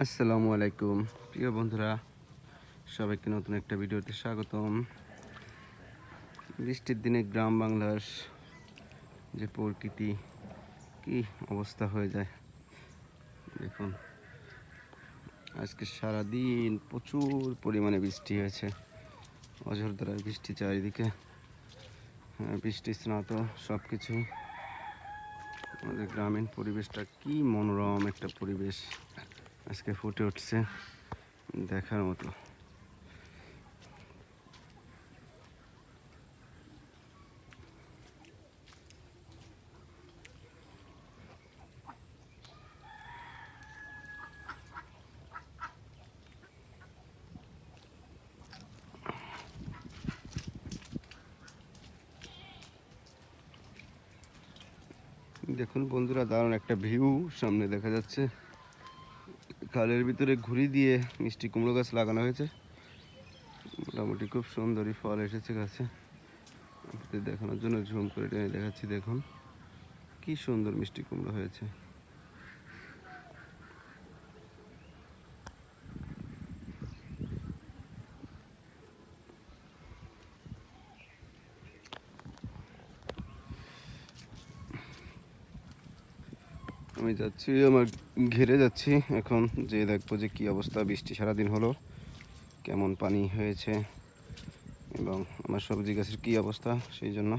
আসসালামু আলাইকুম প্রিয় বন্ধুরা, সবাইকে নতুন একটা ভিডিওতে স্বাগতম। বৃষ্টির দিনে গ্রাম বাংলার যে প্রকৃতি কি অবস্থা হয়ে যায় দেখুন। আজকে সারাদিন প্রচুর পরিমাণে বৃষ্টি হয়েছে, অঝোরধারায় বৃষ্টি চারিদিকে, বৃষ্টি স্নাত সব কিছুই। আমাদের গ্রামীণ পরিবেশটা কি মনোরম একটা পরিবেশ আজকে ফুটে উঠছে, দেখার মতো। দেখুন বন্ধুরা, দারুণ একটা ভিউ সামনে দেখা যাচ্ছে। খালের ভিতরে ঘুড়ি দিয়ে মিষ্টি কুমড়ো গাছ লাগানো হয়েছে, মোটামুটি খুব সুন্দরই ফল এসেছে গাছে। আপনাদের দেখানোর জন্য ঝুম করে টেনে দেখাচ্ছি, দেখুন কি সুন্দর মিষ্টি কুমড়ো হয়েছে। আমি যাচ্ছি, আমার ঘেরে যাচ্ছি এখন, যে দেখবো যে কি অবস্থা। বৃষ্টি সারাদিন হলো, কেমন পানি হয়েছে এবং আমার সবজি গাছের কি অবস্থা, সেই জন্য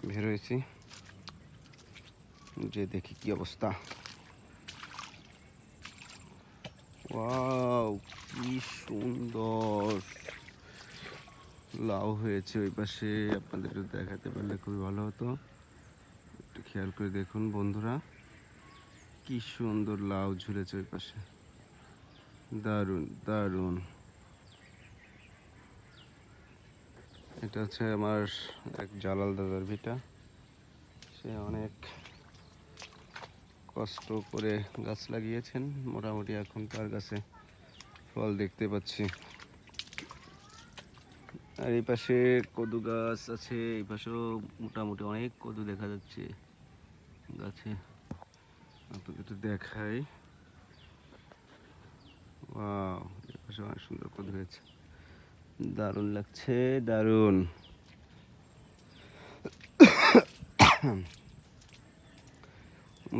বের হয়েছি যে দেখি কি অবস্থা। ওয়াও, কি সুন্দর লাউ হয়েছে ওই পাশে। আপনাদের একটু দেখাতে পারলে খুবই ভালো হতো। একটু খেয়াল করে দেখুন বন্ধুরা, কি সুন্দর লাউ ঝুলেছে ওই পাশে, দারুণ দারুণ। এটা হচ্ছে আমার এক জালাল দাদার ভিটা। সে অনেক কষ্ট করে গাছ লাগিয়েছেন, মোটামুটি এখন তার গাছে ফল দেখতে পাচ্ছি। আর এই পাশে কদু গাছ আছে, এই পাশেও মোটামুটি অনেক কদু দেখা যাচ্ছে গাছে। আপনাদের একটু দেখাই। ওয়াও, এই পাশে অনেক সুন্দর কদু হয়েছে, দারুণ লাগছে, দারুণ।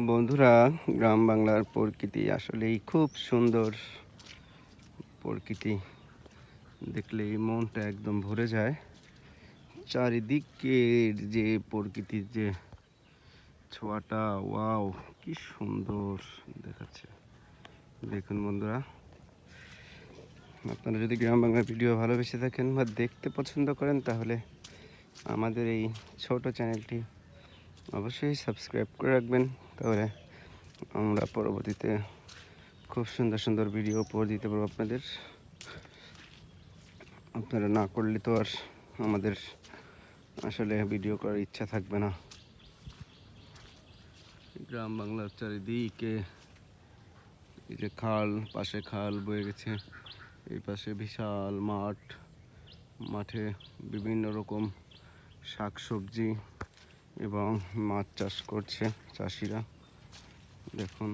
বন্ধুরা, গ্রাম বাংলার প্রকৃতি আসলেই খুব সুন্দর প্রকৃতি, দেখলেই মনটা একদম ভরে যায়। চারিদিকের যে প্রকৃতির যে ছোঁয়াটা, ওয়াও কি সুন্দর দেখাচ্ছে। দেখুন বন্ধুরা, আপনারা যদি গ্রাম বাংলার ভিডিও ভালোবেসে থাকেন বা দেখতে পছন্দ করেন, তাহলে আমাদের এই ছোট চ্যানেলটি অবশ্যই সাবস্ক্রাইব করে রাখবেন। তাহলে আমরা পরবর্তীতে খুব সুন্দর সুন্দর ভিডিও উপহার দিতে পারবো আপনাদের। আপনারা না করলে তো আর আমাদের আসলে ভিডিও করার ইচ্ছা থাকবে না। গ্রাম বাংলার চারিদিকে এই যে খাল, পাশে খাল বয়ে গেছে, এই পাশে বিশাল মাঠ, মাঠে বিভিন্ন রকম শাকসবজি এবং মাছ চাষ করছে চাষিরা। দেখুন,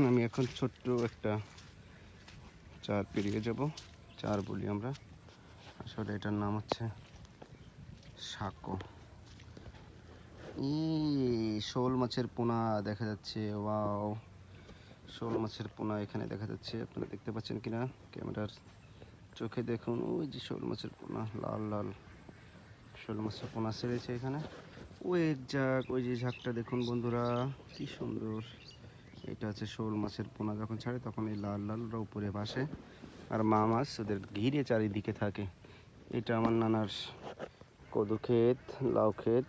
আমি এখন ছোট্ট একটা চার পেরিয়ে যাব, চার বলি আমরা, আসলে এটার নাম হচ্ছে সাঁকো। শোল মাছের পোনা দেখা যাচ্ছে, ওয়াও, শোল মাছের পোনা এখানে দেখা যাচ্ছে। আপনারা দেখতে পাচ্ছেন কিনা ক্যামেরার চোখে দেখুন, ওই যে শোল মাছের পোনা, লাল লাল শোল মাছের পোনা ছেড়েছে এখানে। ওই ওই যে ঝাঁকটা দেখুন বন্ধুরা, কি সুন্দর। এটা হচ্ছে শোল মাছের পোনা, যখন ছাড়ে তখন এই লাল লালরা উপরে ভাসে, আর মা মাছ ওদের ঘিরে চারিদিকে থাকে। এটা আমার নানার কদু ক্ষেত, লাউ ক্ষেত,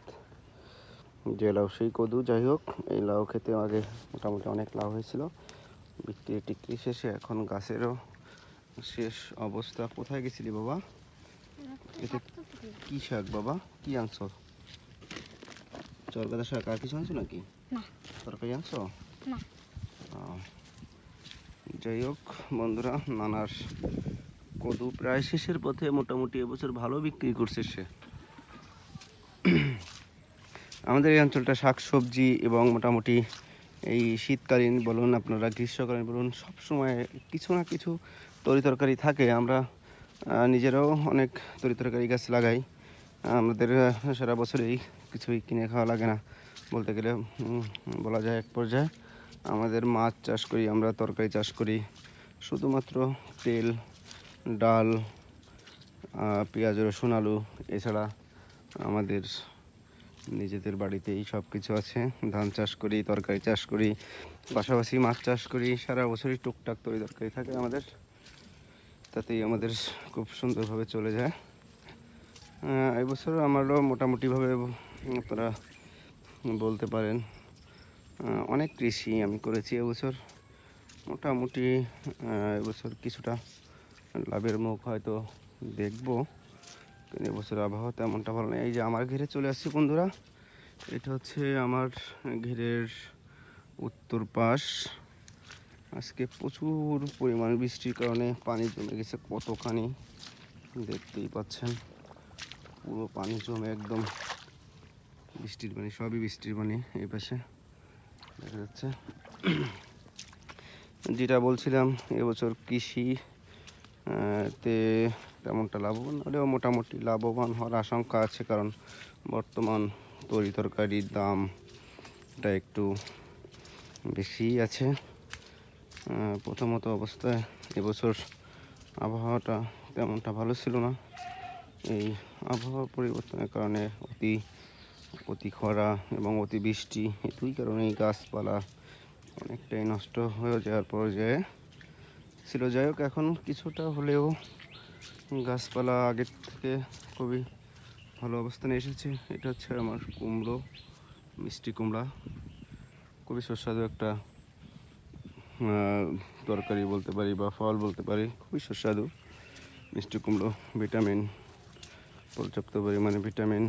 যে লাউ সেই কদু। যাই হোক, এই লাউ খেতে আগে মোটামুটি অনেক লাউ হয়েছিল, বিক্রি টিক্রি শেষে এখন গাছেরও শেষ অবস্থা। কোথায় গেছিলি বাবা? এটা কি শাক বাবা, কি আনছো? চরগাদা শাক, আর কিছু আনছো নাকি? তরকারি আনছো? যাই হোক বন্ধুরা, নানার কদু প্রায় শেষের পথে, মোটামুটি এবছর ভালো বিক্রি করছে সে। আমাদের এই অঞ্চলটা শাক সবজি এবং মোটামুটি এই শীতকালীন বলুন আপনারা গ্রীষ্মকালীন বলুন সবসময় কিছু না কিছু তরিতরকারি থাকে। আমরা নিজেরাও অনেক তরিতরকারি গাছ লাগাই। আমাদের সারা বছরেই কিছুই কিনে খাওয়া লাগে না বলতে গেলে, বলা যায় এক পর্যায়ে। আমাদের মাছ চাষ করি, আমরা তরকারি চাষ করি, শুধুমাত্র তেল, ডাল, পেঁয়াজ, রসুন, আলু, এছাড়া আমাদের নিজেদের বাড়িতেই সব কিছু আছে। ধান চাষ করি, তরকারি চাষ করি, পাশাপাশি মাছ চাষ করি। সারা বছরই টুকটাক তরকারি থাকে আমাদের, তাতেই আমাদের খুব সুন্দরভাবে চলে যায়। এবছর আমারও মোটামুটিভাবে আপনারা বলতে পারেন অনেক কৃষি আমি করেছি এবছর। মোটামুটি এবছর কিছুটা লাভের মুখ হয়তো দেখবো, কিন্তু এবছর আবহাওয়া তেমনটা ভালো নেই। এই যে আমার ঘিরে চলে আসছি বন্ধুরা, এটা হচ্ছে আমার ঘিরের উত্তর পাশ। আজকে প্রচুর পরিমাণ বৃষ্টির কারণে পানি জমে গেছে কতখানি, দেখতেই পাচ্ছেন। পুরো পানি জমে একদম বৃষ্টির পানি, সবই বৃষ্টির পানি এই পাশে দেখা যাচ্ছে। যেটা বলছিলাম, এবছর কৃষি তে তেমনটা লাভবান হলেও মোটামুটি লাভবান হওয়ার আশঙ্কা আছে, কারণ বর্তমান তরিতরকারির দামটা একটু বেশি আছে। প্রথমত অবস্থায় এবছর আবহাওয়াটা তেমনটা ভালো ছিল না। এই আবহাওয়া পরিবর্তনের কারণে অতি খরা এবং অতি বৃষ্টি, এই দুই কারণেই গাছপালা অনেকটাই নষ্ট হয়ে যাওয়ার পর্যায়ে ছিল। যাই হোক, এখন কিছুটা হলেও গাছপালা আগের থেকে খুবই ভালো অবস্থানে এসেছে। এটা হচ্ছে আমার কুমড়ো, মিষ্টি কুমড়া, খুবই সুস্বাদু একটা তরকারি বলতে পারি বা ফল বলতে পারি, খুবই সুস্বাদু মিষ্টি কুমড়ো। ভিটামিন, পর্যাপ্ত পরিমাণে ভিটামিন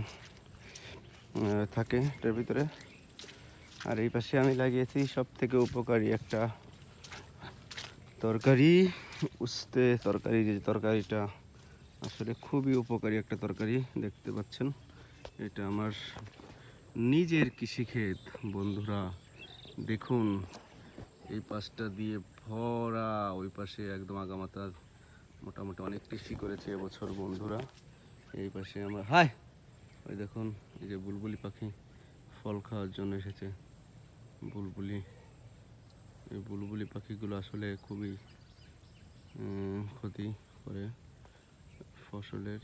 থাকে এটার ভিতরে। আর এই পাশে আমি লাগিয়েছি সব থেকে উপকারী একটা তরকারি, উস্তে তরকারি। যে তরকারিটা আসলে খুবই উপকারী একটা তরকারি, দেখতে পাচ্ছেন। এটা আমার নিজের কৃষিক্ষেত বন্ধুরা, দেখুন এই পাশটা দিয়ে ভরা, ওই পাশে একদম আগামাথা মোটামুটি অনেক কৃষি করেছে এবছর বন্ধুরা। এই পাশে আমার ওই দেখুন, এই যে বুলবুলি পাখি ফল খাওয়ার জন্য এসেছে। এই বুলবুলি পাখিগুলো আসলে খুবই ক্ষতি করে ফসলের।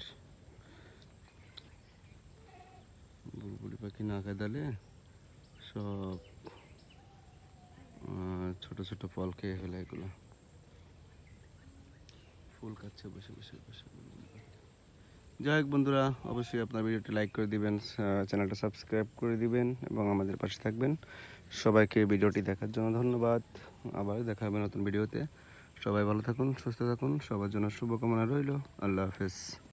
বুলবুলি পাখি না খেদালে সব ছোট ছোট ফল খেয়ে ফেলে। এগুলো ফুল খাচ্ছে বসে বসে বসে। যাই হোক বন্ধুরা, অবশ্যই আপনার ভিডিওটি লাইক করে দিবেন, চ্যানেলটা সাবস্ক্রাইব করে দিবেন এবং আমাদের পাশে থাকবেন। সবাইকে ভিডিওটি দেখার জন্য ধন্যবাদ। আবার দেখা হবে নতুন ভিডিওতে। সবাই ভালো থাকুন, সুস্থ থাকুন, সবার জন্য শুভকামনা রইল। আল্লাহ হাফেজ।